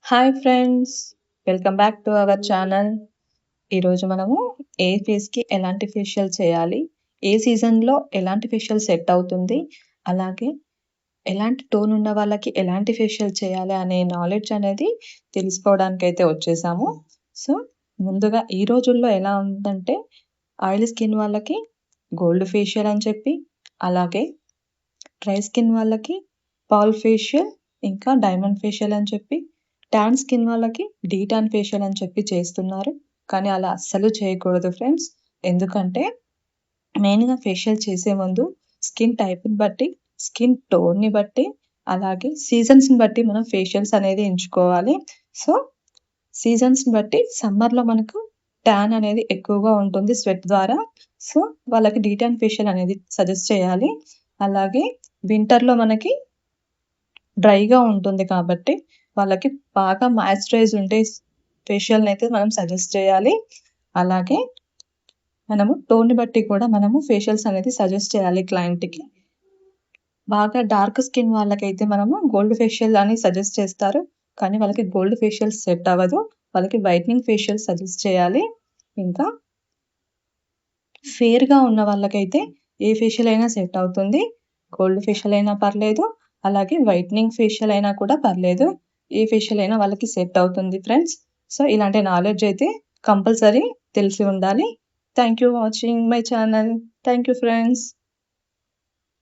Hi friends! Welcome back to our channel. ఈరోజు మనము ఏ ఫేస్‌కి ఎలాంటి ఫేషియల్ చేయాలి? ఏ సీజన్‌లో ఎలాంటి ఫేషియల్ సెట్ అవుతుంది? అలాగే ఎలాంటి టోన్ ఉన్న వాళ్ళకి ఎలాంటి ఫేషియల్ చేయాలి అనే నాలెడ్జ్ అనేది తెలుసుకోవడానికైతే వచ్చేసాము. సో, ముందుగా ఈ రోజుల్లో ఎలా ఉందంటే ఆయిలీ స్కిన్ వాళ్ళకి గోల్డ్ ఫేషియల్ అని చెప్పి, అలాగే డ్రై స్కిన్ వాళ్ళకి పర్ల్ ఫేషియల్, ఇంకా డైమండ్ ఫేషియల్ అని చెప్పి, టాన్ స్కిన్ వాళ్ళకి డీటాన్ ఫేషియల్ అని చెప్పి చేస్తున్నారు. కానీ అలా అస్సలు చేయకూడదు ఫ్రెండ్స్. ఎందుకంటే మెయిన్‌గా ఫేషియల్ చేసే ముందు స్కిన్ టైప్‌ని బట్టి, స్కిన్ టోన్‌ని బట్టి, అలాగే సీజన్స్‌ని బట్టి మనం ఫేషియల్స్ అనేది ఎంచుకోవాలి. సో, సీజన్స్‌ని బట్టి సమ్మర్‌లో మనకు టాన్ అనేది ఎక్కువగా ఉంటుంది స్వెట్ ద్వారా. సో, వాళ్ళకి డీటాన్ ఫేషియల్ అనేది సజెస్ట్ చేయాలి. అలాగే వింటర్‌లో మనకి డ్రైగా ఉంటుంది కాబట్టి, వాళ్ళకి బాగా మాయిశ్చరైజ్ ఉండే ఫేషియల్‌నైతే మనం సజెస్ట్ చేయాలి. అలాగే మనము టోన్‌ని బట్టి కూడా మనము ఫేషియల్స్ అనేది సజెస్ట్ చేయాలి క్లయింట్‌కి. బాగా డార్క్ స్కిన్ వాళ్ళకైతే మనము గోల్డ్ ఫేషియల్ అని సజెస్ట్ చేస్తారు. కానీ వాళ్ళకి గోల్డ్ ఫేషియల్ సెట్ అవ్వదు. వాళ్ళకి వైట్నింగ్ ఫేషియల్ సజెస్ట్ చేయాలి. ఇంకా ఫెయిర్‌గా ఉన్న వాళ్ళకైతే ఏ ఫేషియల్ అయినా సెట్ అవుతుంది. గోల్డ్ ఫేషియల్ అయినా పర్లేదు. అలాగే వైట్నింగ్ ఫేషియల్ అయినా కూడా పర్లేదు. ఏ ఫేషియల్ అయినా వాళ్ళకి సెట్ అవుతుంది ఫ్రెండ్స్. సో, ఇలాంటి నాలెడ్జ్ అయితే కంపల్సరీ తెలిసి ఉండాలి. Thank you watching my channel. Thank you friends.